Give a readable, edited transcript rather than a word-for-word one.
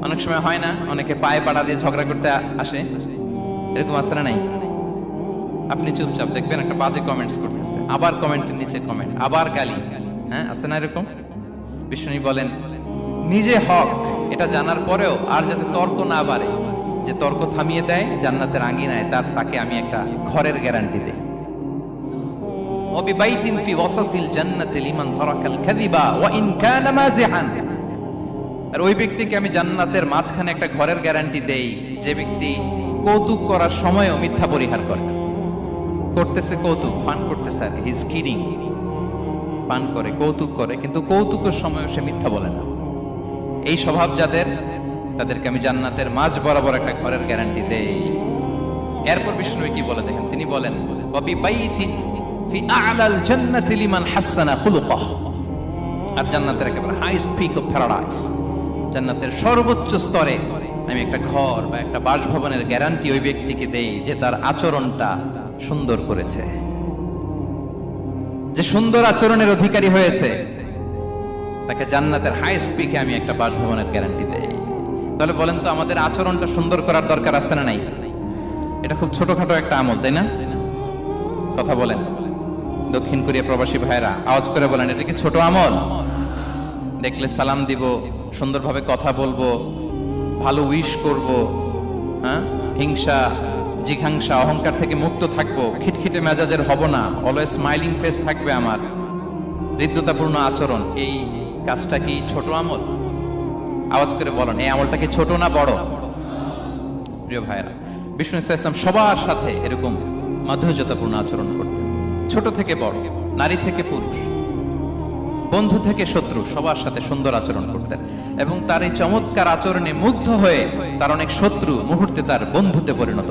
অনেক সময় হয় না, অনেকে পায়ে পাড়া দিয়ে ঝগড়া করতে আসে, এরকম আছে না নাই? আপনি চুপচাপ দেখবেন একটা বাজে কমেন্টস করতেছে, আবার কমেন্টের নিচে কমেন্ট, আবার গালি। হ্যাঁ, আছে না এরকম? বিষ্ণু বলেন নিজে হক এটা জানার পরেও আর যাতে তর্ক না বাড়ে, যে তর্ক থামিয়ে দেয় জান্নাতের আঙ্গিনায়, তাকে আমি একটা ঘরের গ্যারান্টি দেই। ওয়াবিবাইতিন ফি ওয়াসাতিল জান্নাতি লিমান তারাকাল কাযিবা ওয়া ইন কানা মাযিহান। আর ওই ব্যক্তিকে আমি জান্নাতের মাঝখানে একটা ঘরের গ্যারান্টি দেই, যে ব্যক্তি কৌতুক করার সময়ও মিথ্যা পরিহার করে। করতেছে কৌতুক, ফান করতেছে আর হি ইজ কিডিং, পান করে, কৌতুক করে, কিন্তু কৌতুকের সময়ও সে মিথ্যা বলে না। এই স্বভাব যাদের, তাদেরকে আমি জান্নাতের মাঝ বরাবর একটা ঘরের গ্যারান্টি দেই। এরপর বিষ্ণু কি বলে দেখেন, তিনি বলেন ওয়াবিবাইতিন ফি আ'লাল জান্নাতি লিমান হাসানা খুলুকাহ। আর জান্নাতের একেবারে হাইস্ট পিক অফ প্যারাডাইস, জান্নাতের সর্বোচ্চ স্তরে আমি একটা ঘর বা একটা বাসভবনের গ্যারান্টি ওই ব্যক্তিকে দেই যে তার আচরণটা সুন্দর করেছে, যে সুন্দর আচরণের অধিকারী হয়েছে, তাকে জান্নাতের হাইস্ট পিকে আমি একটা বাসভবনের গ্যারান্টি দেই। তাহলে বলেন তো, আমাদের আচরণটা সুন্দর করার দরকার আছে না নাই? এটা খুব ছোটখাটো একটা আমল, তাই না? কথা বলেন, দক্ষিণ কোরিয়া প্রবাসী ভাইরা আওয়াজ করে বলেন, এটা কি ছোট আমল? দেখলে সালাম দিব, সুন্দরভাবে কথা বলবো, ভালো উইশ করব, হ্যাঁ, হিংসা জিঘাংসা অহংকার থেকে মুক্ত থাকবো, খিটখিটে মেজাজের হব না, অলওয়েজ স্মাইলিং ফেস থাকবে আমার, হৃদ্যতাপূর্ণ আচরণ। এই কাজটা কি ছোট আমল? আওয়াজ করে বলেন, এই আমলটা কি ছোট না বড়? প্রিয় ভাইরা, বিষ্ণু ইসলাম সবার সাথে এরকম মাধুর্যতাপূর্ণ আচরণ করতেন, ছোট থেকে বড়, নারী থেকে পুরুষ, বন্ধু থেকে শত্রু, সবার সাথে সুন্দর আচরণ করতেন। এবং তার এই চমৎকার আচরণে মুগ্ধ হয়ে তার অনেক শত্রু মুহূর্তে তার বন্ধুতে পরিণত